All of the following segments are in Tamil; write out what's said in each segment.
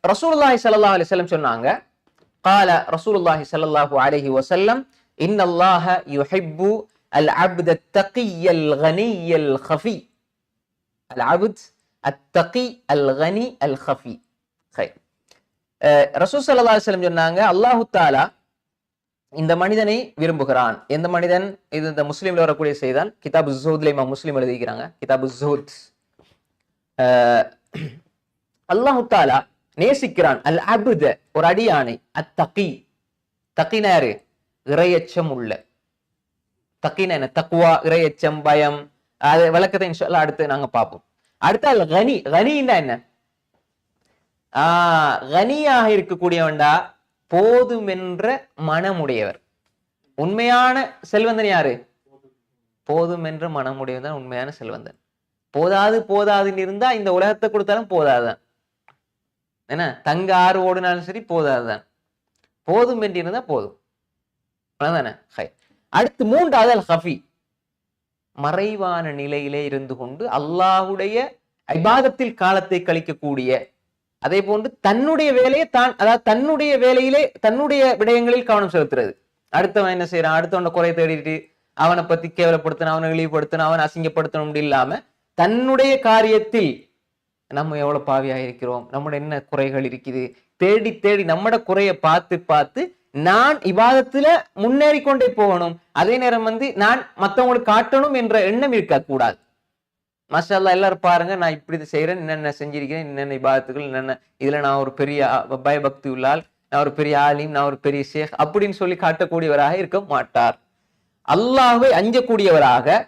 ரசூலுல்லாஹி ஸல்லல்லாஹு அலைஹி வஸல்லம் சொன்னாங்க, قال رسول الله صلى الله عليه وسلم إن الله يحب العبد التقي الغني الخفي. العبد التقي الغني الخفي. خير. ரசூல் ஸல்லல்லாஹு அலைஹி வஸல்லம் சொன்னாங்க, அல்லாஹ் தஆலா இந்த மனிதனை விரும்புகிறான். எந்த மனிதன்? இது இந்த முஸ்லிம்ல வரக்கூடிய செய்தான். கிதாபு ஸுஹூத்ல இமாம் முஸ்லிம் எழுதிக்கிறாங்க. கிதாபு ஸுஹூத். அல்லாஹ் தஆலா நேசிக்கிறான் அல் அப்த, ஒரு அடியானை, அத்தகி. தகினா யாரு? இறையச்சம் உள்ள. தகினா என்ன? தக்வா, இறையச்சம், பயம். அது விளக்கத்தை இன்ஷாஅல்லாஹ் அடுத்து நாங்க பார்ப்போம். அடுத்து அல் கனி. கனின்னா என்ன? கனியாக இருக்கக்கூடியவன்டா போதுமென்ற மனமுடையவர். உண்மையான செல்வந்தன் யாரு? போதுமென்ற மனமுடையவன் தான் உண்மையான செல்வந்தன். போதாது போதாதுன்னு இருந்தா இந்த உலகத்தை கொடுத்தாலும் போதாதான். என்ன, தங்க ஆறு ஓடுனாலும் சரி போதாதுதான். போதும் என்று இருந்தா போதும். தானே? அடுத்து மூன்றாவது அல் ஹஃபி, மறைவான நிலையிலே இருந்து கொண்டு அல்லாஹ்வுடைய இபாதத்தில் காலத்தை கழிக்கக்கூடிய, அதே போன்று தன்னுடைய வேலையை தான், அதாவது தன்னுடைய வேலையிலே தன்னுடைய விடயங்களில் கவனம் செலுத்துறது. அடுத்தவன் என்ன செய்யறான்? அடுத்தவன குறை தேடிட்டு அவனை பத்தி கேவலப்படுத்தணும், அவனை இழிவுபடுத்தணும், அவனை அசிங்கப்படுத்தணும் இல்லாம தன்னுடைய காரியத்தில் நம்ம எவ்வளவு பாவியாக இருக்கிறோம், நம்முடைய என்ன குறைகள் இருக்குது, தேடி தேடி நம்மட குறைய பார்த்து பார்த்து நான் இபாதத்துல முன்னேறி கொண்டே போகணும். அதே நேரம் நான் மற்றவங்களுக்கு காட்டணும் என்ற எண்ணம் இருக்க கூடாது. மாஷா அல்லாஹ், எல்லாரும் பாருங்க, நான் இப்படி செய்யறேன், என்னென்ன செஞ்சிருக்கிறேன், என்னென்ன இபாதத்துகள், என்னென்ன இதுல நான் ஒரு பெரிய பயபக்தி உள்ளால், நான் ஒரு பெரிய ஆலிம், நான் ஒரு பெரிய ஷேக் அப்படின்னு சொல்லி காட்டக்கூடியவராக இருக்க மாட்டார். அல்லாஹ்வை அஞ்சக்கூடியவராக,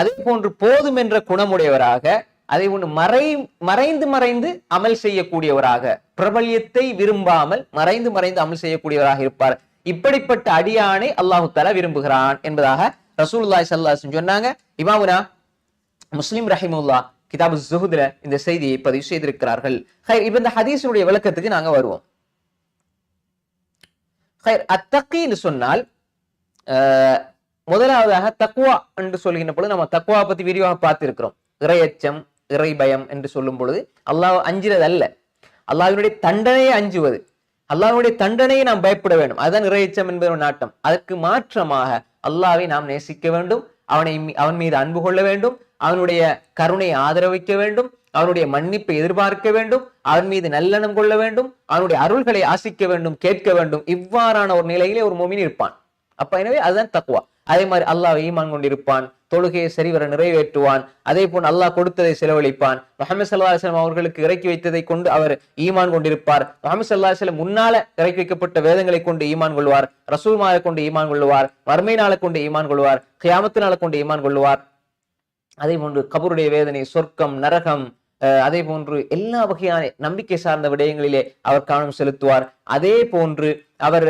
அதே போன்று போதும் என்ற குணமுடையவராக, அதை ஒன்று மறைந்து மறைந்து அமல் செய்யக்கூடியவராக, பிரபல்யத்தை விரும்பாமல் மறைந்து மறைந்து அமல் செய்யக்கூடியவராக இருப்பார். இப்படிப்பட்ட அடியானை அல்லாஹு தஆலா விரும்புகிறான் என்பதாக ரசூலுல்லாஹி ஸல்லல்லாஹு அலைஹி வஸல்லம் சொன்னாங்க. இமாமுனா முஸ்லிம் ரஹிமஹுல்லாஹ் கிதாபு ஸுஹூத்ல இந்த செய்தியை பதிவு செய்திருக்கிறார்கள். இப்ப இந்த ஹதீஸுடைய விளக்கத்துக்கு நாங்க வருவோம். அத்தகின்னு சொன்னால், முதலாவதாக தக்வா என்று சொல்கின்ற பொழுது நம்ம தக்வா பத்தி விரிவாக பார்த்திருக்கிறோம். இறையச்சம், இறை பயம் என்று சொல்லும் பொழுது அல்லாஹ் அஞ்சுறது அல்ல, அல்லாஹ்வினுடைய தண்டனையை அஞ்சுவது. அல்லாஹ்வுடைய தண்டனையை நாம் பயப்பட வேண்டும், அதுதான் இறையச்சம் என்பது நாட்டம். அதற்கு மாற்றமாக அல்லாஹ்வை நாம் நேசிக்க வேண்டும், அவன் மீது அன்பு கொள்ள வேண்டும், அவனுடைய கருணையை ஆதரவிக்க வேண்டும், அவனுடைய மன்னிப்பை எதிர்பார்க்க வேண்டும், அவன் மீது நல்லெண்ணம் கொள்ள வேண்டும், அவனுடைய அருள்களை ஆசிக்க வேண்டும், கேட்க வேண்டும். இவ்வாறான ஒரு நிலையிலே ஒரு முஃமின் இருப்பான். அப்ப எனவே அதுதான் தக்வா. அதே மாதிரி அல்லாஹ் ஈமான் கொண்டிருப்பான், தொழுகையை சரிவர நிறைவேற்றுவான், அதே போன்று அல்லாஹ் கொடுத்ததை செலவழிப்பான். முஹம்மது ஸல்லல்லாஹு அலைஹி வஸல்லம் அவர்களுக்கு இறக்கி வைத்ததை கொண்டு அவர் ஈமான் கொண்டிருப்பார். முஹம்மது ஸல்லல்லாஹு அலைஹி வஸல்லம் முன்னால இறக்கி வைக்கப்பட்ட வேதங்களை கொண்டு ஈமான் கொள்வார், ரசூல்மாரை கொண்டு ஈமான் கொள்வார், மறுமை நாளை கொண்டு ஈமான் கொள்வார், கியாமத்து நாளை கொண்டு ஈமான் கொள்வார். அதே போன்று கபருடைய வேதனை, சொர்க்கம், நரகம், அதே போன்று எல்லா வகையான நம்பிக்கை சார்ந்த விடயங்களிலே அவர் கவனம் செலுத்துவார். அதே போன்று அவர்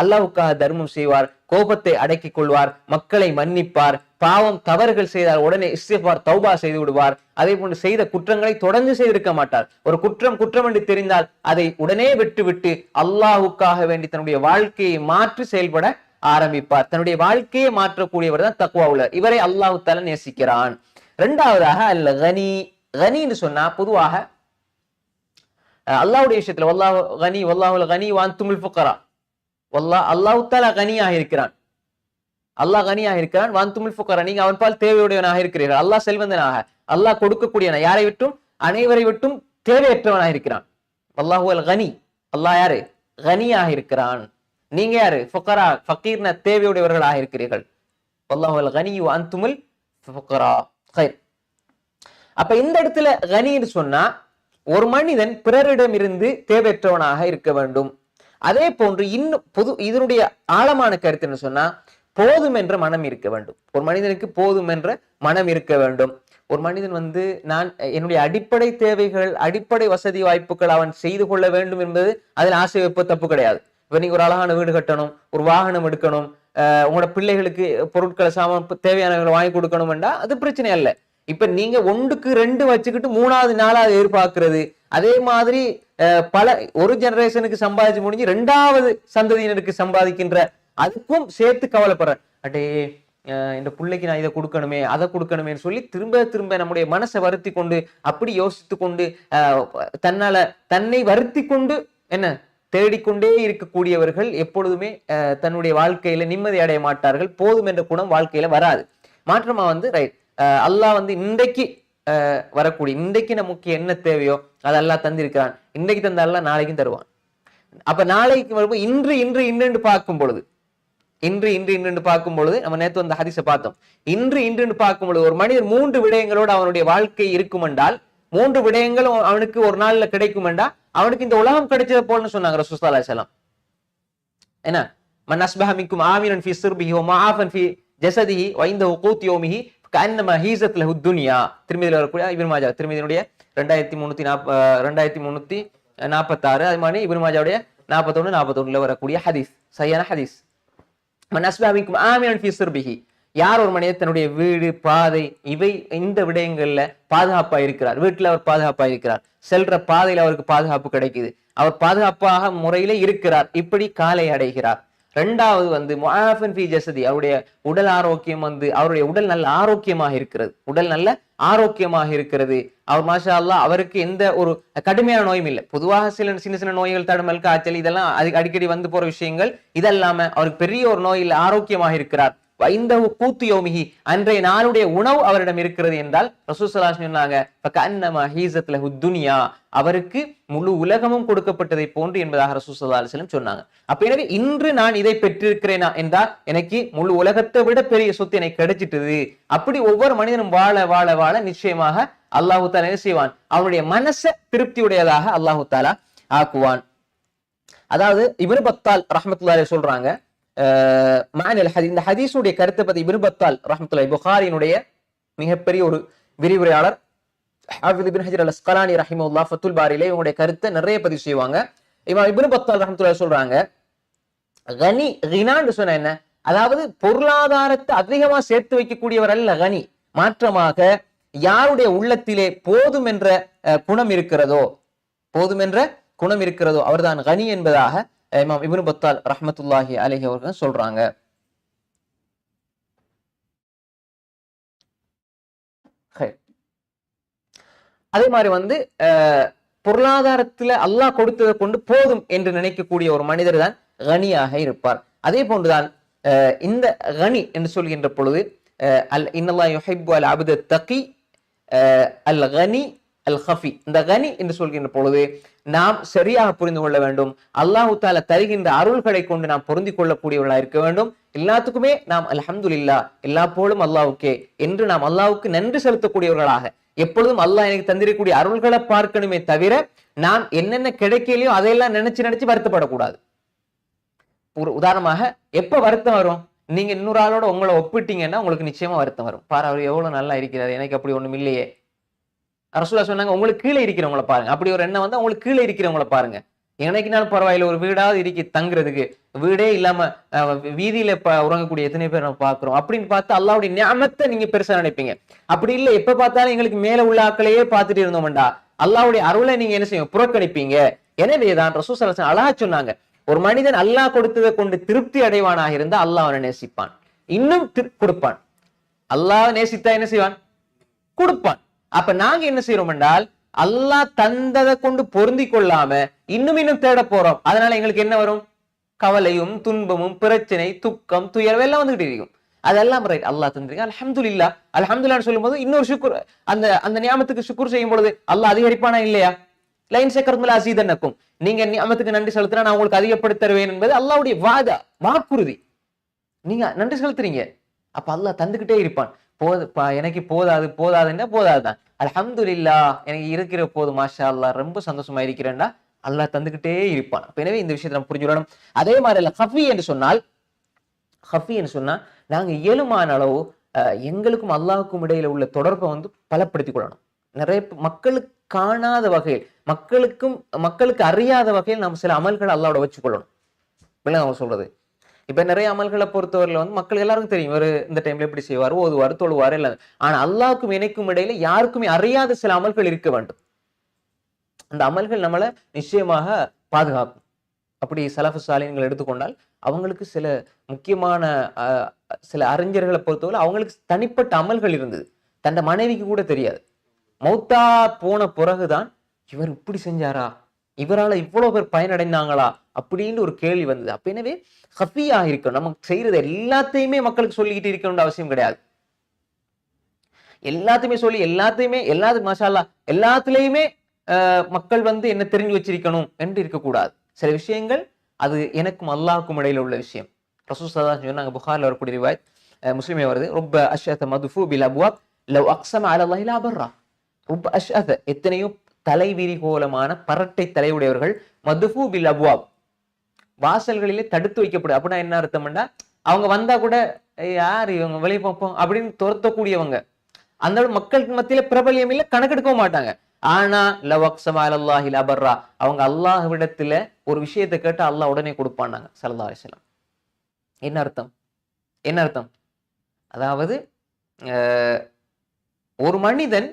அல்லாஹ்வுக்காக தர்மம் செய்வார், கோபத்தை அடக்கிக் கொள்வார், மக்களை மன்னிப்பார், பாவம் தவறுகள் செய்தால் உடனே இஸ்திக்ஃபார் தௌபா செய்து விடுவார். அதே போன்று செய்த குற்றங்களை தொடர்ந்து செய்திருக்க மாட்டார். ஒரு குற்றம் என்று தெரிந்தால் அதை உடனே விட்டு அல்லாஹ்வுக்காக வேண்டி தன்னுடைய வாழ்க்கையை மாற்றி செயல்பட ஆரம்பிப்பார். தன்னுடைய வாழ்க்கையை மாற்றக்கூடியவர் தான் தக்வா உள்ளவர். இவரை அல்லாஹ் தஆலா நேசிக்கிறான். இரண்டாவதாக அல் கனி. கனின்னு சொன்னா பொதுவாக அல்லாஹ்வுடைய விஷயத்துல வல்லாஹு கனி, வல்லாஹுல் கனி வ அன்துமுல் ஃபுகரா. அல்லாஹ் தஆலா கனியாக இருக்கிறான், அல்லாஹ் கனியாக இருக்கிறான். வ அன்துமுல் ஃபுகரா, நீங்க அவன் பால் தேவையுடையவனாக இருக்கிறீர்கள். அல்லாஹ் செல்வந்தனாக, அல்லாஹ் கொடுக்கக்கூடியவன், யாரை விட்டும் அனைவரை விட்டும் தேவையற்றவனாக இருக்கிறான். வல்லாஹுல் கனி, அல்லாஹ் யாரு? கனியாக இருக்கிறான். நீங்க யாரு? ஃபுகரா, ஃபகீர்ன தேவையுடையவர்களாக இருக்கிறீர்கள். வல்லாஹுல் கனி வ அன்துமுல் ஃபுகரா. கைர். அப்ப இந்த இடத்துல கனின்னு சொன்னா ஒரு மனிதன் பிறரிடம் இருந்து தேவையற்றவனாக இருக்க வேண்டும். அதே போன்று இன்னும் இதனுடைய ஆழமான கருத்து என்ன சொன்னா, போதும் என்ற மனம் இருக்க வேண்டும். ஒரு மனிதனுக்கு போதும் என்ற மனம் இருக்க வேண்டும். ஒரு மனிதன் நான் என்னுடைய அடிப்படை தேவைகள், அடிப்படை வசதி வாய்ப்புகள் அவன் செய்து கொள்ள வேண்டும் என்பது அதில் ஆசை வைப்ப தப்பு கிடையாது. இப்ப நீங்க ஒரு அழகான வீடு கட்டணும், ஒரு வாகனம் எடுக்கணும், உங்களோட பிள்ளைகளுக்கு பொருட்களை சாமான் தேவையானவங்களை வாங்கி கொடுக்கணும் என்றா அது பிரச்சனை அல்ல. இப்ப நீங்க 1க்கு 2 வச்சுக்கிட்டு 3வது 4வது எதிர்பார்க்கிறது, அதே மாதிரி பல ஒரு ஜெனரேஷனுக்கு சம்பாதிச்சு முடிஞ்சு 2வது சந்ததியினருக்கு சம்பாதிக்கின்ற, அதுக்கும் சேர்த்து கவலைப்படுற. அடே இந்த பிள்ளைக்கு நான் இதை கொடுக்கணுமே அதை கொடுக்கணுமேன்னு சொல்லி திரும்ப திரும்ப நம்முடைய மனசை வருத்தி கொண்டு அப்படி யோசித்து கொண்டு தன்னை வருத்தி கொண்டு என்ன தேடிக்கொண்டே இருக்கக்கூடியவர்கள் எப்பொழுதுமே தன்னுடைய வாழ்க்கையில நிம்மதி அடைய மாட்டார்கள். போதும் என்ற குணம் வாழ்க்கையில வராது. மாற்றமா ரைட் அல்லாஹ் இன்றைக்கு வரக்கூடிய இன்றைக்கு நமக்கு என்ன தேவையோ அது அல்லாஹ் தந்திருக்கிறான். இன்றைக்கு தந்த அல்லாஹ் நாளைக்கும் தருவான். அப்ப நாளைக்கு வரும்போது இன்று இன்று இன்று பார்க்கும் பொழுது நம்ம நேற்று அந்த ஹதீஸை பார்த்தோம். இன்று பார்க்கும் பொழுது ஒரு மனிதர் 3 விடயங்களோடு அவனுடைய வாழ்க்கை இருக்கும் என்றால் 3 விடயங்களும் அவனுக்கு ஒரு நாள்ல கிடைக்கும் என்றால் அவனுக்கு இந்த உலகம் கிடைச்சது போலன்னு சொன்னாங்க ரசூலுல்லாஹி ஸல்லல்லாஹு அலைஹி வஸல்லம். என்ன மன் அஸ்பஹ மின்கும் ஆமினன் ஃபீ சிர்பிஹி வ முஆஃபன் ஃபீ ஜஸதிஹி வ இன்தஹு கூத் யௌமிஹி கஅன்னமா ஹீஸத் லஹு துன்யா. திருமதியில வரக்கூடிய இப்னு மாஜா, திருமதியினுடைய 2346, அது மாதிரி இப்னு மாஜாவுடைய 41 வரக்கூடிய ஹதீஸ், சரியான ஹதீஸ். மன் அஸ்பஹ மின்கும் ஆமினன் ஃபீ சிர்பிஹி, யார் ஒரு மனிதர் தன்னுடைய வீடு பாதை இந்த விடயங்கள்ல பாதுகாப்பா இருக்கிறார், வீட்டுல அவர் பாதுகாப்பா இருக்கிறார், செல்ற பாதையில அவருக்கு பாதுகாப்பு கிடைக்குது, அவர் பாதுகாப்பாக முறையில இருக்கிறார், இப்படி காலை அடைகிறார். 2வது முஆஃபன் ஃபீ ஜஸதி, அவருடைய உடல் ஆரோக்கியம் அவருடைய உடல் நல்ல ஆரோக்கியமாக இருக்கிறது, அவர் மாஷா அல்லாஹ் அவருக்கு எந்த ஒரு கடுமையான நோயும் இல்லை. பொதுவாக சின்ன சின்ன நோய்கள், தடுமல், காய்ச்சல், இதெல்லாம் அடிக்கடி போற விஷயங்கள். இதல்லாம அவருக்கு பெரிய ஒரு நோய் இல்லை, ஆரோக்கியமாக இருக்கிறார். கூத்து யோமிஹி, அன்றைய நாளுடைய உணவு அவரிடம் இருக்கிறது என்றால் ரசூலுல்லாஹி ஸல்லல்லாஹு அலைஹி வஸல்லம் சொன்னாங்க, அவருக்கு முழு உலகமும் கொடுக்கப்பட்டதை போன்று என்பதாக ரசூலுல்லாஹி ஸல்லல்லாஹு அலைஹி வஸல்லம் சொன்னாங்க. அப்ப எனவே இன்று நான் இதை பெற்றிருக்கிறேனா என்றால் எனக்கு முழு உலகத்தை விட பெரிய சொத்து எனக்கு கிடைச்சிட்டது. அப்படி ஒவ்வொரு மனிதனும் வாழ வாழ வாழ நிச்சயமாக அல்லாஹு தஆலா என்ன செய்வான், அவனுடைய மனசை திருப்தியுடையதாக அல்லாஹு தஆலா ஆக்குவான். அதாவது இப்னு பத்தால் ரஹ்மத்துல்லாஹி அலைஹி சொல்றாங்க, இந்த ஹதீஸுடைய கருத்தை பத்தி இப்னு பத்தால் ரஹ்மத்துல்லாஹி, புகாரியினுடைய மிகப்பெரிய ஒரு விரிவுரையாளர் ஹாஃபிஸ் இப்னு ஹஜர் அல்-அஸ்கலானி ரஹிமஹுல்லாஹ் ஃபத்துல் பாரியிலே இவங்களுடைய கருத்தை நிறைய பதிவு செய்வாங்க. இமாம் இப்னு பத்தால் ரஹ்மத்துல்லாஹி சொல்றாங்க, கனி கினான்னு சொன்ன என்ன, அதாவது பொருளாதாரத்தை அதிகமா சேர்த்து வைக்கக்கூடியவர் அல்ல கனி. மாற்றமாக யாருடைய உள்ளத்திலே போதும் என்ற குணம் இருக்கிறதோ அவர்தான் கனி என்பதாக இமாம் இப்னு பத்தால் ரஹ்மத்துல்லாஹி அலைஹி அவர்கள் சொல்றாங்க. அதே மாதிரி பொருளாதாரத்துல அல்லாஹ் கொடுத்ததை கொண்டு போதும் என்று நினைக்கக்கூடிய ஒரு மனிதர் தான் கனியாக இருப்பார். அதே போன்றுதான் இந்த கனி என்று சொல்கின்ற பொழுது இன்னல்லாஹ் யுஹிப்பு அல் அப்த தகி அல் கனி அல் ஹஃபி, இந்த கனி என்று சொல்கின்ற பொழுது நாம் சரியாக புரிந்து கொள்ள வேண்டும். அல்லாஹு தஆலா தருகின்ற அருள்களை கொண்டு நாம் பொருந்திக் கொள்ளக்கூடியவர்களாக இருக்க வேண்டும். எல்லாத்துக்குமே நாம் அல்ஹம்துலில்லாஹ், எல்லா போலும் அல்லாஹ்வுக்கே என்று நாம் அல்லாஹ்வுக்கு நன்றி செலுத்தக்கூடியவர்களாக எப்பொழுதும் அல்லாஹ் எனக்கு தந்திரக்கூடிய அருள்களை பார்க்கணுமே தவிர நாம் என்னென்ன கிடைக்கலையோ அதையெல்லாம் நினைச்சு வருத்தப்படக்கூடாது. ஒரு உதாரணமாக எப்ப வருத்தம் வரும், நீங்க இன்னொரு ஆளோட உங்களை ஒப்பிட்டீங்கன்னா உங்களுக்கு நிச்சயமா வருத்தம் வரும். பாரு அவர் எவ்வளவு நல்லா இருக்கிறார், எனக்கு அப்படி ஒண்ணும் இல்லையே. ரசூலுல்லாஹ் சொன்னாங்க, உங்களுக்கு கீழே இருக்கிறவங்கள பாருங்க. அப்படி ஒரு எண்ணம் உங்களுக்கு கீழே இருக்கிறவங்கள பாருங்க. எனக்குனாலும் பரவாயில்ல, ஒரு வீடாவது இருக்கு தங்குறதுக்கு, வீடே இல்லாம வீதியில உறங்கக்கூடிய எத்தனை பேர் நம்ம பாக்குறோம். அப்படின்னு பார்த்து அல்லாஹ்வுடைய நிஅமத்தை நீங்க பெருசா நினைப்பீங்க. அப்படி இல்லை, எப்ப பார்த்தாலும் எங்களுக்கு மேல உள்ள ஆட்களையே பார்த்துட்டு இருந்தோம்டா அல்லாஹ்வுடைய அருளை நீங்க என்ன செய்யும், புறக்கணிப்பீங்க. எனவேதான் ரசூல் ஸல்லல்லாஹு அலைஹி வஸல்லம் அழகா சொன்னாங்க, ஒரு மனிதன் அல்லாஹ் கொடுத்ததை கொண்டு திருப்தி அடைவானாக இருந்தா அல்லாஹ் அவனை நேசிப்பான், இன்னும் கொடுப்பான். அல்லாஹ் நேசித்தா என்ன செய்வான், கொடுப்பான். அப்ப நாங்க என்ன செய்யறோம் என்றால் அல்லாஹ் தந்ததை கொண்டு பொருந்தி கொள்ளாம இன்னும் தேட போறோம். அதனால எங்களுக்கு என்ன வரும், கவலையும் துன்பமும் பிரச்சனை துக்கம் துயரம் எல்லாம் வந்துகிட்டு இருக்கும். அதெல்லாம் ரைட், அல்லாஹ் தந்திருக்க அல்ஹம்துலில்லாஹ். அல்ஹம்துலில்லாஹ் சொல்லும் போது இன்னொரு ஷுக்ர், அந்த நியாமத்துக்கு ஷுக்ர் செய்யும் பொழுது அல்லாஹ் அதிகரிப்பானா இல்லையா? லைன் சக்கரத்துல அசீதன்னக்கும், நீங்க நியாமத்துக்கு நன்றி செலுத்தினா நான் உங்களுக்கு அதிகப்படுத்தி தருவேன் என்பது அல்லாஹ்வுடைய வாக்குறுதி. நீங்க நன்றி செலுத்துறீங்க, அப்ப அல்லாஹ் தந்துகிட்டே இருப்பான். எனக்கு போதாதுன்னா போதாதுதான், அல்ஹம்துலில்லாஹ் எனக்கு இருக்கிற போது மாஷா அல்லாஹ் ரொம்ப சந்தோஷமா இருக்கிறேன்னா அல்லாஹ் தந்துகிட்டே இருப்பான். எனவே இந்த விஷயத்தை நம்ம புரிஞ்சுக்கணும். அதே மாதிரி ஹஃபி என்று சொன்னா நாங்க இயலுமான அளவு எங்களுக்கும் அல்லாஹுக்கும் இடையில உள்ள தொடர்பை பலப்படுத்திக் கொள்ளணும். நிறைய மக்களுக்கு காணாத வகையில், மக்களுக்கு அறியாத வகையில் நம்ம சில அமல்களை அல்லாஹ்வோட வச்சுக்கொள்ளணும். அவங்க சொல்றது இப்ப நிறைய அமல்களை பொறுத்தவரையில மக்கள் எல்லாருக்கும் தெரியும், இவர் இந்த டைம்ல எப்படி செய்வார், ஓதுவார், தொழுவார் எல்லாம். ஆனா அல்லாஹ்வுக்கும் எனக்கும் இடையில யாருக்குமே அறியாத சில அமல்கள் இருக்க வேண்டும். அந்த அமல்கள் நம்மளை நிச்சயமாக பாதுகாக்கும். அப்படி சலஃபு சாலின்கள் எடுத்துக்கொண்டால் அவங்களுக்கு சில முக்கியமான சில அறிஞர்களை பொறுத்தவரை அவங்களுக்கு தனிப்பட்ட அமல்கள் இருந்தது, தன் மனைவிக்கு கூட தெரியாது. மௌத்தா போன பிறகுதான் இவர் இப்படி செஞ்சாரா, இவரால் இவ்வளவு பேர் பயனடைந்தாங்களா அப்படின்னு ஒரு கேள்வி வந்தது. அப்ப எனவே ஹஃபியா இருக்கணும். நமக்கு செய்யறது எல்லாத்தையுமே மக்களுக்கு சொல்லிக்கிட்டு இருக்கணும்னு அவசியம் கிடையாது. எல்லாத்தையுமே சொல்லி எல்லாத்துக்கும் மாஷா அல்லாஹ் எல்லாத்துலயுமே மக்கள் என்ன தெரிஞ்சு வச்சிருக்கணும் என்று இருக்கக்கூடாது. சில விஷயங்கள் அது எனக்கும் அல்லாஹ்க்கும் இடையில உள்ள விஷயம். ரசூல் ஸல்லல்லாஹு அலைஹி வஸல்லம் சொன்னாங்க, புகாரில் வரக்கூடிய ரிவாயத், முஸ்லிமே வருது, ருப்ப அஷ்அத மதுஃபு பில் அப்வாப் லவ் அக்ஸம அலா அல்லாஹி லா பர்ரா. ருப்ப அஷ்அத, எத்தனையோ தலைவிரிகோலமான பரட்டை தலையுடையவர்கள், மதுஃபு பில் அப்வாப், வாசல்களிலே தடுத்து வைக்கப்படும். அப்படின்னா என்ன அர்த்தம்னா, அவங்க வந்தா கூட யார் இவங்க வெளியே பார்ப்போம் அப்படின்னு துரத்தக்கூடியவங்க, அந்த மக்களுக்கு மத்தியில பிரபலியம் இல்ல, கணக்கெடுக்கவும் மாட்டாங்க. ஆனா லவக்ஸமா அலல்லாஹி லபர்ரா, அவங்க அல்லாஹ்விடத்துல ஒரு விஷயத்தை கேட்டா அல்லாஹ் உடனே கொடுப்பான்னாங்க ஸல்லல்லாஹு அலைஹி வஸல்லம். என்ன அர்த்தம்? அதாவது ஒரு மனிதன்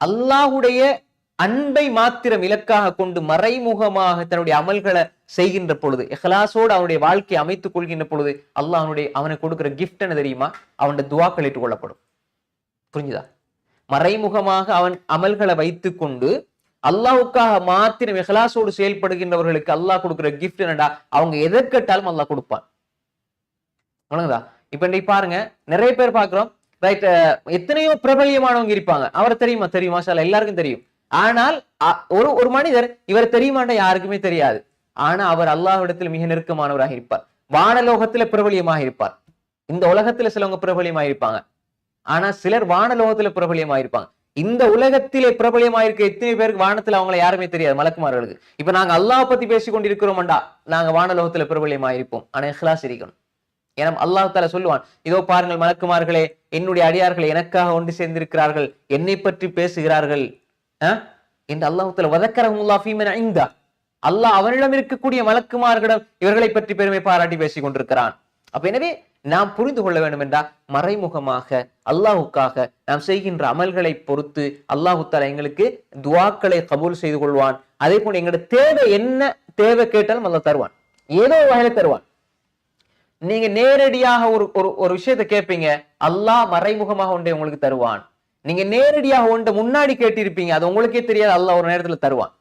அல்லாஹ்வுடைய அன்பை மாத்திரம் இலக்காக கொண்டு மறைமுகமாக தன்னுடைய அமல்களை செய்கின்ற பொழுது, இஹ்லாஸோடு அவனுடைய வாழ்க்கையை அமைத்துக் கொள்கின்ற பொழுது, அல்லாஹ் அவனுக்கு கொடுக்கிற கிஃப்ட் என்ன தெரியுமா? அவனுடைய துஆக்கள் ஏற்றுக்கொள்ளப்படும். புரிஞ்சுதா? மறைமுகமாக அவன் அமல்களை வைத்துக் கொண்டு அல்லாஹ்வுக்காக மாத்திரம் இஹ்லாஸோடு செயல்படுகின்றவர்களுக்கு அல்லாஹ் கொடுக்கிற கிஃப்ட் என்னடா, அவங்க எதை கேட்டாலும் அல்லாஹ் கொடுப்பான். வணங்குதா? இப்ப இன்னைக்கு பாருங்க, நிறைய பேர் பாக்குறோம், ரைட், எத்தனையோ பிரபலியமானவங்க இருப்பாங்க, அவர் தெரியுமா மாஷா அல்லாஹ் எல்லாருக்கும் தெரியும். ஆனால் ஒரு மனிதர் இவர் தெரியுமாண்டா யாருக்குமே தெரியாது. ஆனா அவர் அல்லாஹ்விடத்தில் மிக நெருக்கமானவராக இருப்பார், வானலோகத்துல பிரபலியமாக இருப்பார். இந்த உலகத்துல சிலவங்க பிரபலியமாக இருப்பாங்க, ஆனா சிலர் வானலோகத்துல பிரபலியமாயிருப்பாங்க. இந்த உலகத்திலே பிரபலியமாயிருக்க எத்தனை பேருக்கு வானத்துல அவங்களை யாருமே தெரியாது, மலக்குமார்களுக்கு. இப்ப நாங்க அல்லாஹ் பத்தி பேசிக் கொண்டிருக்கிறோம்டா, நாங்க வானலோகத்துல பிரபலியமாயிருப்போம். ஆனா இஹ்லாஸ் இருக்கணும். ஏன்னா அல்லாஹ் தஆலா சொல்லுவான், இதோ பாருங்கள் மலக்குமார்களே, என்னுடைய அடியார்கள் எனக்காக ஒன்று சேர்ந்திருக்கிறார்கள், என்னை பற்றி பேசுகிறார்கள் என்று அல்லாஹ் தஆலா வதக்கரஹுல்லாஹ் ஃபீமன் இன்தா, அல்லாஹ் அவனிடம் இருக்கக்கூடிய மலக்குமார்களிடம் இவர்களை பற்றி பெருமை பாராட்டி பேசிக் கொண்டிருக்கிறான். அப்ப எனவே நாம் புரிந்து கொள்ள வேண்டும் என்றால், மறைமுகமாக அல்லாஹுக்காக நாம் செய்கின்ற அமல்களை பொறுத்து அல்லாஹு தஆலா எங்களுக்கு துஆக்களை கபூல் செய்து கொள்வான். அதே போல எங்களுடைய தேவை என்ன தேவை கேட்டாலும் அல்லாஹ் தருவான், ஏதோ வகையில தருவான். நீங்க நேரடியாக ஒரு விஷயத்தை கேட்பீங்க, அல்லாஹ் மறைமுகமாக ஒன்றை உங்களுக்கு தருவான். நீங்க நேரடியாக ஒன்றை முன்னாடி கேட்டிருப்பீங்க, அது உங்களுக்கே தெரியாது, அல்லாஹ் ஒரு நேரத்துல தருவான்.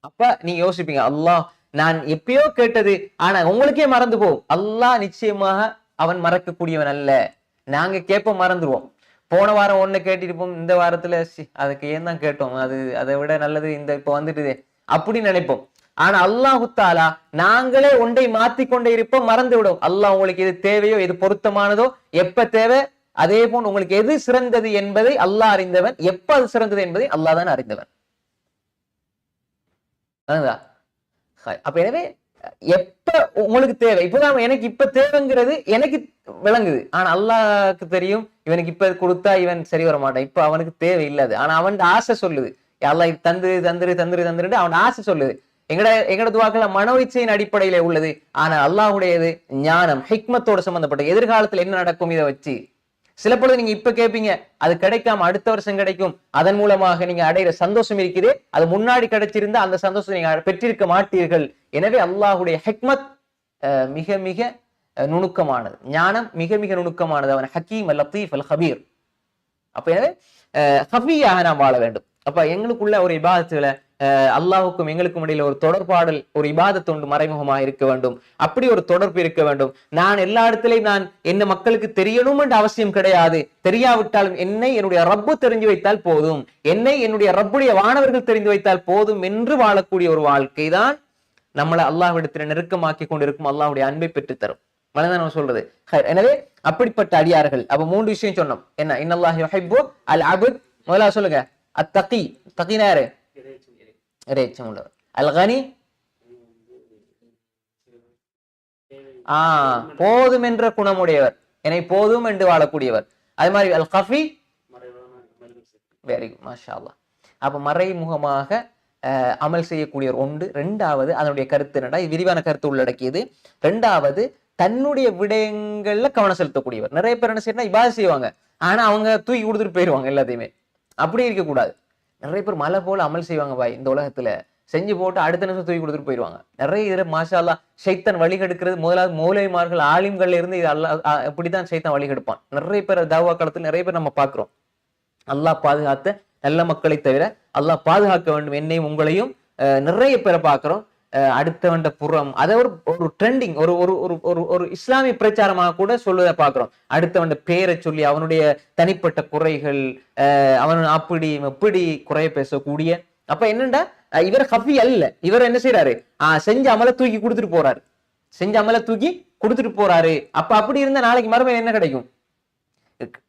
அப்ப நீங்க யோசிப்பீங்க, அல்லாஹ் நான் எப்பயோ கேட்டது, ஆனா உங்களுக்கே மறந்து போகும். அல்லாஹ் நிச்சயமாக அவன் மறக்கக்கூடியவன் அல்ல. நாங்க கேட்போம், மறந்துடுவோம். போன வாரம் ஒண்ணு கேட்டிருப்போம், இந்த வாரத்துல அதுக்கு ஏன் தான் கேட்டோம், அதை விட நல்லது இந்த இப்ப வந்துட்டுதே அப்படி நினைப்போம். ஆனா அல்லாஹு தஆலா நாங்களே ஒன்றை மாத்திக்கொண்டே இருப்போம், மறந்து விடும். அல்லாஹ் உங்களுக்கு எது தேவையோ, எது பொருத்தமானதோ, எப்ப தேவை, அதே போல் உங்களுக்கு எது சிறந்தது என்பதை அல்லாஹ் அறிந்தவன், எப்ப அது சிறந்தது என்பதை அல்லாஹ் தான் அறிந்தவன். அப்ப எனவே எப்ப உங்களுக்கு தேவை, இப்பதான் எனக்கு இப்ப தேவைங்கிறது எனக்கு விளங்குது, ஆனா அல்லாஹ்க்கு தெரியும் இவனுக்கு இப்ப கொடுத்தா இவன் சரி வர மாட்டான், இப்ப அவனுக்கு தேவை இல்லாது. ஆனா அவன் ஆசை சொல்லுது, அல்லாஹ் தந்துரு தந்துரு தந்துரு தந்துரு அவன் ஆசை சொல்லுது. எங்கட துஆக்கள் மனோ இச்சையின் அடிப்படையில உள்ளது. ஆனா அல்லாஹ்வுடையது ஞானம் ஹிக்மத்தோட சம்பந்தப்பட்ட, எதிர்காலத்துல என்ன நடக்கும் இதை வச்சு. சில பொழுது நீங்க இப்ப கேட்பீங்க, அது கிடைக்காம அடுத்த வருஷம் கிடைக்கும், அதன் மூலமாக நீங்க அடைகிற சந்தோஷம் இருக்குது, அது முன்னாடி கிடைச்சிருந்தா அந்த சந்தோஷம் நீங்க பெற்றிருக்க மாட்டீர்கள். எனவே அல்லாஹ்வுடைய ஹிக்மத் மிக மிக நுணுக்கமானது, ஞானம் மிக மிக நுணுக்கமானது. அவன் ஹக்கீம் அல் லத்தீஃப் அல் ஹபீர். அப்ப எனவே ஹஃபியாக நாம் வாழ வேண்டும். அப்ப எங்களுக்குள்ள ஒரு இபாதத்துல அல்லாஹுக்கும் எங்களுக்கும் இடையில ஒரு தொடர்பாடல், ஒரு இபாதத் ஒன்று மறைமுகமாக இருக்க வேண்டும். அப்படி ஒரு தொடர்பு இருக்க வேண்டும். நான் எல்லா இடத்திலையும் நான் என்ன மக்களுக்கு தெரியணும் என்ற அவசியம் கிடையாது. தெரியாவிட்டாலும் என்னை என்னுடைய ரப்பு தெரிஞ்சு வைத்தால் போதும், என்னை என்னுடைய ரப்புடைய வானவர்கள் தெரிந்து வைத்தால் போதும் என்று வாழக்கூடிய ஒரு வாழ்க்கை தான் நம்மளை அல்லாஹ்விடத்தில் நெருக்கமாக்கி கொண்டிருக்கும், அல்லாஹ்வுடைய அன்பை பெற்றுத்தரும். நம்ம சொல்றது. எனவே அப்படிப்பட்ட அடியார்கள். அப்ப 3 விஷயம் சொன்னோம். என்ன? இன்னல்லாஹு யுஹிப்பு அல் அப்த். முதல்ல சொல்லுங்க, அத்தகி. தகினா யாரு? இறைச்சம் உள்ளவர். அல் கனி, போதும் என்ற குணமுடையவர், என்னை போதும் என்று வாழக்கூடியவர். அது மாதிரி அல் கஃபி, வெரி குட், மாஷா அல்லாஹ். அப்ப மறைமுகமாக அமல் செய்யக்கூடியவர் ஒன்று. 2வது அதனுடைய கருத்து என்னடா, விரிவான கருத்து உள்ளடக்கியது. 2வது தன்னுடைய விடயங்கள்ல கவனம் செலுத்தக்கூடியவர். நிறைய பேர் என்ன செய்யணும், இபாதத் செய்வாங்க, ஆனா அவங்க தூக்கி கொடுத்துட்டு போயிடுவாங்க எல்லாத்தையுமே. அப்படி இருக்கக்கூடாது. நிறைய பேர் மலை போல அமல் செய்வாங்க பாய் இந்த உலகத்துல, செஞ்சு போட்டு அடுத்த நிமிஷம் தூக்கி கொடுத்துட்டு போயிடுவாங்க. நிறைய இதுல மாஷா அல்லாஹ் ஷைத்தான் வழிகெடுக்கிறது முதலாவது மௌலைமார்கள் ஆலிம்கள்ல இருந்து இது இப்படித்தான் ஷைத்தான் வழிகெடுப்பான். நிறைய பேர் தாவா காலத்துல நிறைய பேர் நம்ம பாக்குறோம். அல்லாஹ் பாதுகாத்த நல்ல மக்களை தவிர அல்லாஹ் பாதுகாக்க வேண்டும் என்னையும் உங்களையும் நிறைய பேரை பார்க்கிறோம். அடுத்தவண்ட புறம் அதை ஒரு ட்ரெண்டிங் ஒரு ஒரு ஒரு ஒரு இஸ்லாமிய பிரச்சாரமாக கூட சொல்வதை பார்க்கிறோம். அடுத்தவண்ட பேரை சொல்லி அவனுடைய தனிப்பட்ட குறைகள் அவன் அப்படி எப்படி குறைய பேசக்கூடிய. அப்ப என்னண்டா இவர் ஹஃபி அல்ல, இவர் என்ன செய்யறாரு செஞ்ச அமலை தூக்கி கொடுத்துட்டு போறாரு, செஞ்ச அமலை தூக்கி கொடுத்துட்டு போறாரு. அப்ப அப்படி இருந்தா நாளைக்கு மறுமையில என்ன கிடைக்கும்?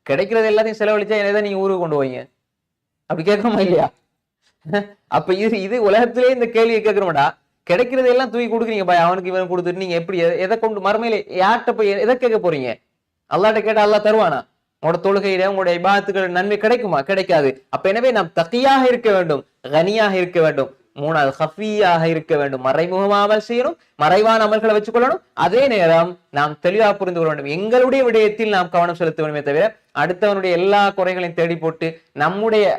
கிடைக்கிறது எல்லாத்தையும் செலவழிச்சா என்னதான் நீங்க ஊருக்கு கொண்டு போவீங்க? அப்படி கேட்கணுமா இல்லையா? அப்ப இது உலகத்திலே இந்த கேள்வியை கேட்கிறோம்டா. கிடைக்கிறது எல்லாம் தூக்கி கொடுக்குறீங்க பாய், அவனுக்கு இவன் கொடுத்துட்டு நீங்க எப்படி எதை கொண்டு மறுமையில யார்கிட்ட போய் எதை கேட்க போறீங்க? அல்லாட்ட கேட்டா அல்லாஹ் தருவானா? உங்களோட தொழுகையில உங்களுடைய இபாதத்துகள் நன்மை கிடைக்குமா? கிடைக்காது. அப்ப எனவே நாம் தக்கியாக இருக்க வேண்டும், கனியாக இருக்க வேண்டும். மூணாவது ஹஃபியாக இருக்க வேண்டும், மறைமுகமாக செய்யணும், மறைவான அமல்களை வச்சுக்கொள்ளணும். அதே நேரம் நாம் தெளிவாக புரிந்து கொள்ள வேண்டும், எங்களுடைய விடயத்தில் நாம் கவனம் செலுத்த வேண்டுமே தவிர அடுத்தவனுடைய எல்லா குறைகளையும் தேடி போட்டு நம்முடைய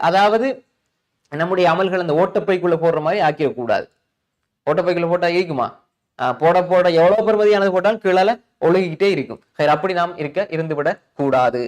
அமல்கள் அந்த ஓட்டப்பைக்குள்ள போடுற மாதிரி ஆக்கிடக்கூடாது. ஓட்டப்பைக்குள்ள போட்டா இருக்குமா? போட எவ்வளவு பெருமதியானது போட்டாலும் கீழே ஒழுகிக்கிட்டே இருக்கும். அப்படி நாம் இருந்துவிடக் கூடாது.